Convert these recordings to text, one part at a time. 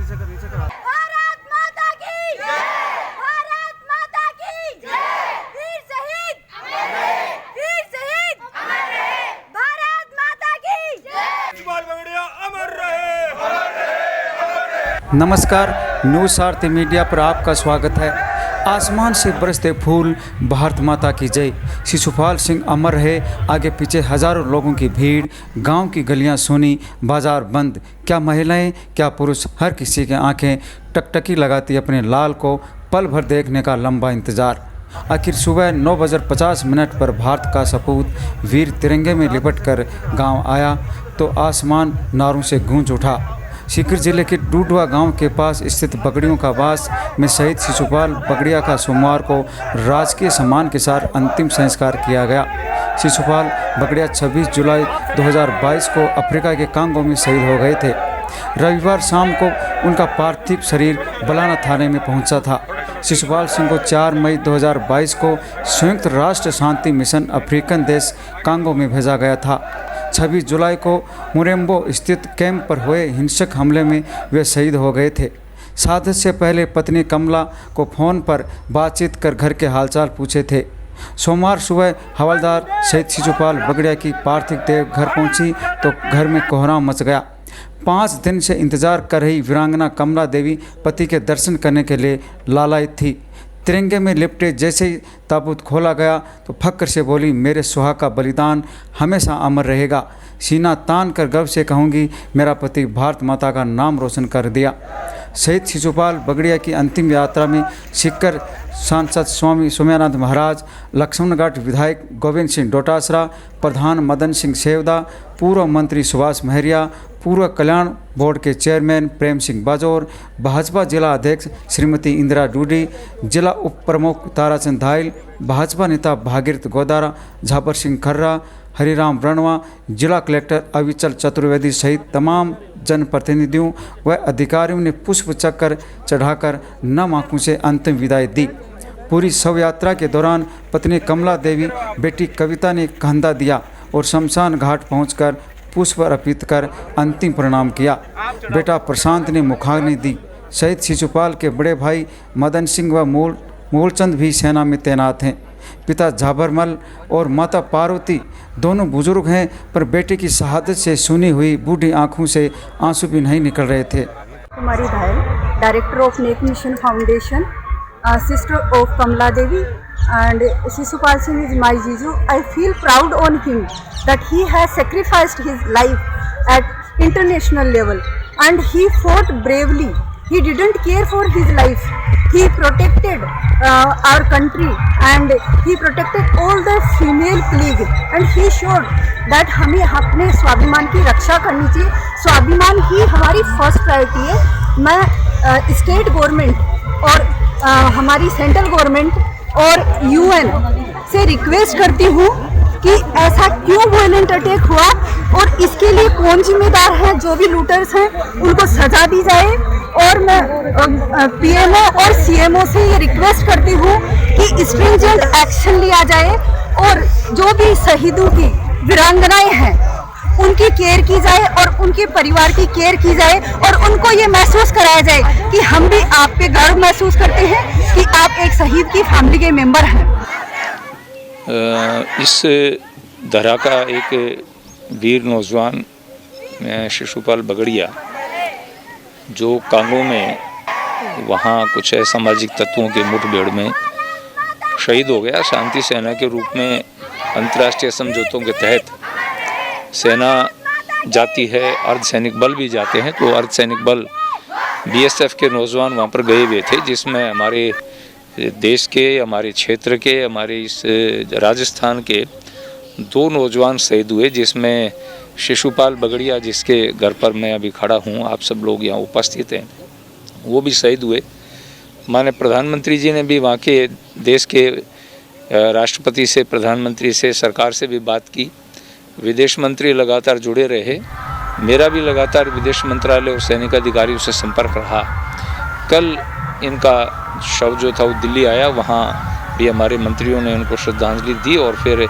भारत माता की जय, भारत माता की जय, वीर शहीद अमर रहे, वीर शहीद अमर रहे, भारत माता की जय, बगड़िया अमर रहे, अमर रहे, अमर रहे। नमस्कार, न्यूज़ आरती मीडिया पर आपका स्वागत है। आसमान से बरसते फूल, भारत माता की जय, शिशुपाल सिंह अमर रहे, आगे पीछे हज़ारों लोगों की भीड़, गांव की गलियां सूनी, बाजार बंद। क्या महिलाएं, क्या पुरुष, हर किसी की आंखें टकटकी लगाती अपने लाल को पल भर देखने का लंबा इंतज़ार। आखिर सुबह 9:50 पर भारत का सपूत वीर तिरंगे में लिपट कर गाँव आया तो आसमान नारों से गूंज उठा। सीकर जिले के डूडवा गांव के पास स्थित बगड़ियों का वास में शहीद शिशुपाल बगड़िया का सोमवार को राजकीय सम्मान के साथ अंतिम संस्कार किया गया। शिशुपाल बगड़िया 26 जुलाई 2022 को अफ्रीका के कांगो में शहीद हो गए थे। रविवार शाम को उनका पार्थिव शरीर बलाना थाने में पहुंचा था। शिशुपाल सिंह को 4 मई 2022 को संयुक्त राष्ट्र शांति मिशन अफ्रीकन देश कांगो में भेजा गया था। 26 जुलाई को मुरेम्बो स्थित कैंप पर हुए हिंसक हमले में वे शहीद हो गए थे। शहादत से पहले पत्नी कमला को फ़ोन पर बातचीत कर घर के हालचाल पूछे थे। सोमवार सुबह हवलदार शहीद शिशुपाल बगड़िया की पार्थिव देह घर पहुंची तो घर में कोहराम मच गया। 5 दिन से इंतजार कर रही वीरांगना कमला देवी पति के दर्शन करने के लिए लालायित थी। तिरंगे में लिपटे जैसे ही ताबूत खोला गया तो फक्र से बोली, मेरे सुहाग का बलिदान हमेशा अमर रहेगा। सीना तान कर गर्व से कहूँगी, मेरा पति भारत माता का नाम रोशन कर दिया। शहीद शिशुपाल बगड़िया की अंतिम यात्रा में सीकर सांसद स्वामी सोमयानंद महाराज, लक्ष्मणगढ़ विधायक गोविंद सिंह डोटासरा, प्रधान मदन सिंह सेवदा, पूर्व मंत्री सुभाष महरिया, पूर्व कल्याण बोर्ड के चेयरमैन प्रेम सिंह बाजौर, भाजपा जिला अध्यक्ष श्रीमती इंदिरा डूडी, जिला उप प्रमुख ताराचंद धाइल, भाजपा नेता भागीरथ गोदारा, झापर सिंह खर्रा, हरिराम रणवा, जिला कलेक्टर अविचल चतुर्वेदी सहित तमाम जनप्रतिनिधियों व अधिकारियों ने पुष्प चक्र चढ़ाकर नम आंखों से अंतिम विदाई दी। पूरी शव यात्रा के दौरान पत्नी कमला देवी, बेटी कविता ने कंधा दिया और शमशान घाट पहुंचकर पुष्प अर्पित कर अंतिम प्रणाम किया। बेटा प्रशांत ने मुखाग्नि दी। शहीद शिशुपाल के बड़े भाई मदन सिंह व मूलचंद भी सेना में तैनात हैं। पिता झाबरमल और माता पार्वती दोनों बुजुर्ग हैं, पर बेटे की शहादत से सुनी हुई बूढ़ी आंखों से आंसू भी नहीं निकल रहे थे। Kumari Dhayal, director of Nek mission foundation, sister of Kamla Devi, and Shishupal Singh is my Jiju. I feel proud on him that he has sacrificed his life at international level and he fought bravely. He didn't care for his life. He protected our country and he protected all the female colleagues and he showed that हमें अपने स्वाभिमान की रक्षा करनी चाहिए। स्वाभिमान ही हमारी first priority है। मैं स्टेट गवर्नमेंट और हमारी सेंट्रल गवर्नमेंट और यूएन से रिक्वेस्ट करती हूँ कि ऐसा क्यों वायलेंट अटैक हुआ और इसके लिए कौन जिम्मेदार है। जो भी लूटर्स हैं उनको सजा दी जाए और मैं पीएमओ और सीएमओ से ये रिक्वेस्ट करती हूँ कि स्ट्रिंजेंट एक्शन लिया जाए और जो भी शहीदों की वीरांगनाएं हैं उनकी केयर की जाए और उनके परिवार की केयर की जाए और उनको ये महसूस कराया जाए कि हम भी आप पे गर्व महसूस करते हैं कि आप एक शहीद की फैमिली के मेंबर हैं। इस धरा का एक वीर नौजवान शिशुपाल बगड़िया जो कांगो में वहाँ कुछ असामाजिक तत्वों के मुठभेड़ में शहीद हो गया। शांति सेना के रूप में अंतर्राष्ट्रीय समझौतों के तहत सेना जाती है, अर्धसैनिक बल भी जाते हैं। तो अर्धसैनिक बल बीएसएफ के नौजवान वहाँ पर गए हुए थे, जिसमें हमारे देश के, हमारे क्षेत्र के, हमारे इस राजस्थान के 2 नौजवान शहीद हुए, जिसमें शिशुपाल बगड़िया जिसके घर पर मैं अभी खड़ा हूँ, आप सब लोग यहाँ उपस्थित हैं, वो भी शहीद हुए। माननीय प्रधानमंत्री जी ने भी वहाँ के देश के राष्ट्रपति से, प्रधानमंत्री से, सरकार से भी बात की। विदेश मंत्री लगातार जुड़े रहे। मेरा भी लगातार विदेश मंत्रालय और सैनिक अधिकारियों से संपर्क रहा। कल इनका शव जो था वो दिल्ली आया, वहाँ भी हमारे मंत्रियों ने उनको श्रद्धांजलि दी और फिर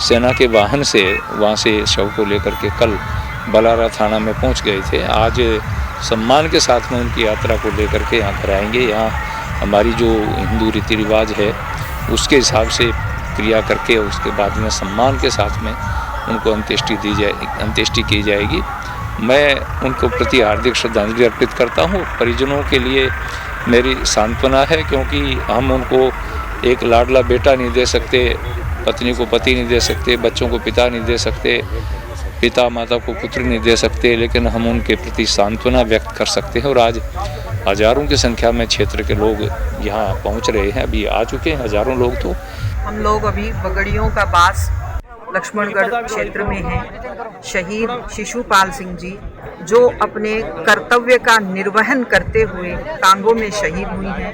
सेना के वाहन से वहाँ से शव को लेकर के कल बलारा थाना में पहुँच गए थे। आज सम्मान के साथ में उनकी यात्रा को लेकर के यहाँ पर आएंगे। यहाँ हमारी जो हिंदू रीति रिवाज है उसके हिसाब से क्रिया करके उसके बाद में सम्मान के साथ में उनको अंत्येष्टि की जाएगी। मैं उनको प्रति हार्दिक श्रद्धांजलि अर्पित करता हूँ। परिजनों के लिए मेरी सांत्वना है, क्योंकि हम उनको एक लाडला बेटा नहीं दे सकते, पत्नी को पति नहीं दे सकते, बच्चों को पिता नहीं दे सकते, पिता माता को पुत्र नहीं दे सकते, लेकिन हम उनके प्रति सांत्वना व्यक्त कर सकते हैं। और आज हजारों की संख्या में क्षेत्र के लोग यहाँ पहुँच रहे हैं, अभी आ चुके हैं हजारों लोग। तो हम लोग अभी बगड़ियों का बास लक्ष्मणगढ़ क्षेत्र में हैं। शहीद शिशुपाल सिंह जी जो अपने कर्तव्य का निर्वहन करते हुए कांगो में शहीद हुई हैं,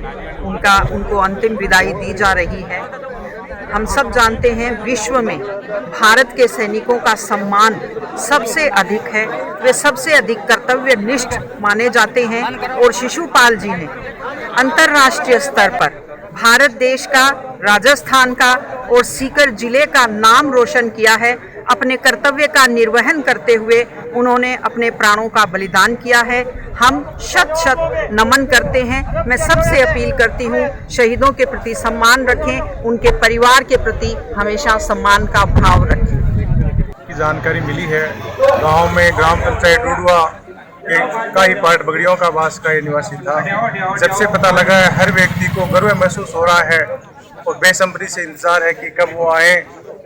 उनको अंतिम विदाई दी जा रही है। हम सब जानते हैं विश्व में भारत के सैनिकों का सम्मान सबसे अधिक है, वे सबसे अधिक कर्तव्यनिष्ठ माने जाते हैं। और शिशुपाल जी ने अंतर्राष्ट्रीय स्तर पर भारत देश का, राजस्थान का और सीकर जिले का नाम रोशन किया है। अपने कर्तव्य का निर्वहन करते हुए उन्होंने अपने प्राणों का बलिदान किया है। हम शत शत नमन करते हैं। मैं सबसे अपील करती हूँ, शहीदों के प्रति सम्मान रखें, उनके परिवार के प्रति हमेशा सम्मान का भाव रखें। की जानकारी मिली है, गांव में ग्राम पंचायत डुडुआ का ही पार्ट बगड़ियों का बास का ये निवासी था। जब से पता लगा है, हर व्यक्ति को गर्व महसूस हो रहा है और बेसब्री से इंतजार है कि कब वो आए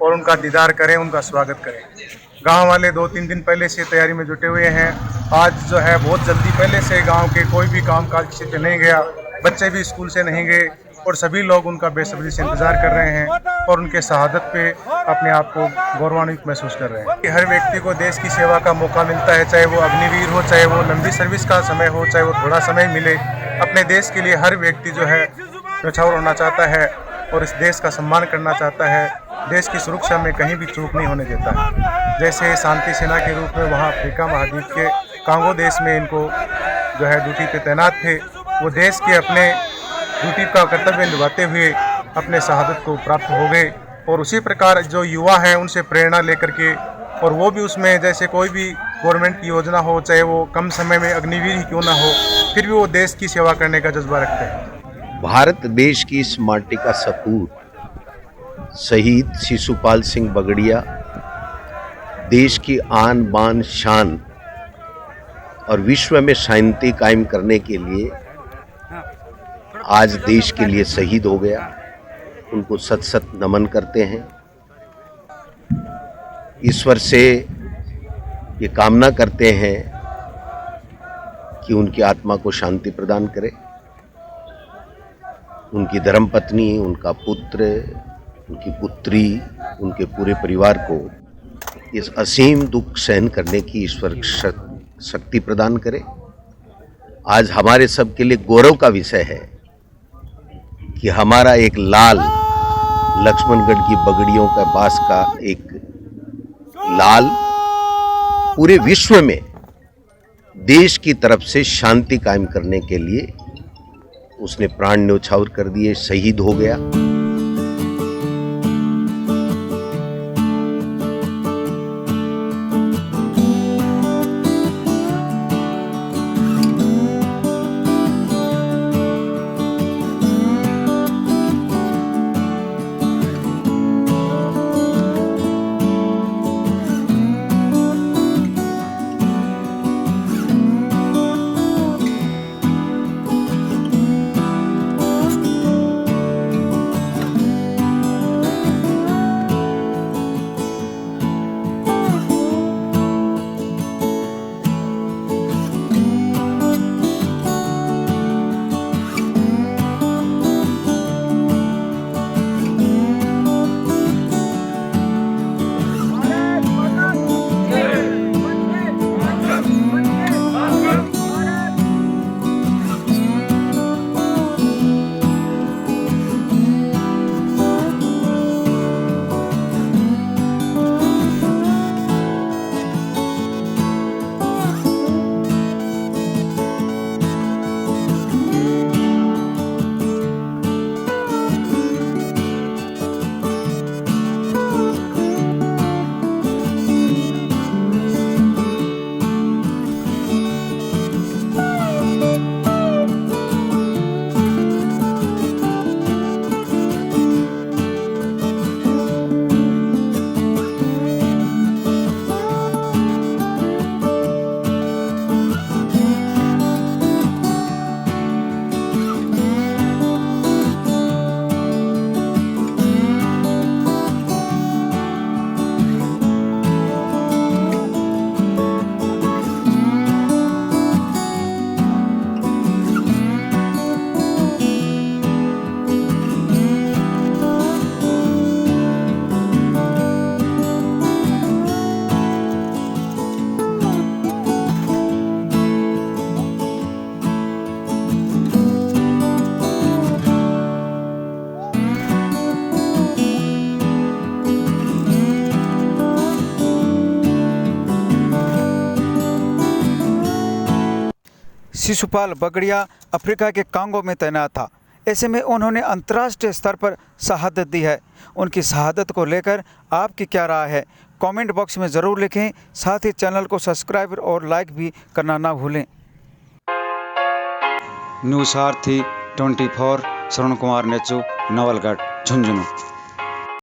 और उनका दीदार करें, उनका स्वागत करें। गांव वाले 2-3 दिन पहले से तैयारी में जुटे हुए हैं। आज जो है बहुत जल्दी पहले से गांव के कोई भी काम काज किसी पे नहीं गया, बच्चे भी स्कूल से नहीं गए और सभी लोग उनका बेसब्री से इंतजार कर रहे हैं और उनके शहादत पे अपने आप को गौरवान्वित महसूस कर रहे हैं। हर व्यक्ति को देश की सेवा का मौका मिलता है, चाहे वो अग्निवीर हो, चाहे वो लंबी सर्विस का समय हो, चाहे वो थोड़ा समय मिले। अपने देश के लिए हर व्यक्ति जो है न्यौछावर होना चाहता है और इस देश का सम्मान करना चाहता है। देश की सुरक्षा में कहीं भी चूक नहीं होने देता है। जैसे शांति सेना के रूप में वहाँ अफ्रीका महाद्वीप के कांगो देश में इनको जो है ड्यूटी पे तैनात थे, वो देश के अपने ड्यूटी का कर्तव्य निभाते हुए अपने शहादत को प्राप्त हो गए। और उसी प्रकार जो युवा हैं उनसे प्रेरणा लेकर के, और वो भी उसमें जैसे कोई भी गवर्नमेंट की योजना हो, चाहे वो कम समय में अग्निवीर ही क्यों ना हो, फिर भी वो देश की सेवा करने का जज्बा रखते हैं। भारत देश की इस माटी का सपूत शहीद शिशुपाल सिंह बगड़िया देश की आन बान शान और विश्व में शांति कायम करने के लिए आज देश के लिए शहीद हो गया। उनको सत सत नमन करते हैं। ईश्वर से ये कामना करते हैं कि उनकी आत्मा को शांति प्रदान करे। उनकी धर्मपत्नी, उनका पुत्र, उनकी पुत्री, उनके पूरे परिवार को इस असीम दुख सहन करने की ईश्वर शक्ति प्रदान करे। आज हमारे सब के लिए गौरव का विषय है कि हमारा एक लाल, लक्ष्मणगढ़ की बगड़ियों का बास का एक लाल पूरे विश्व में देश की तरफ से शांति कायम करने के लिए उसने प्राण न्यौछावर कर दिए, शहीद हो गया। शिशुपाल बगड़िया अफ्रीका के कांगो में तैनात था। ऐसे में उन्होंने अंतर्राष्ट्रीय स्तर पर शहादत दी है। उनकी शहादत को लेकर आपकी क्या राय है, कमेंट बॉक्स में ज़रूर लिखें। साथ ही चैनल को सब्सक्राइब और लाइक भी करना ना भूलें। न्यूज़ सारथी 24 श्रवण कुमार नेचू, नवलगढ़, झुंझुनू।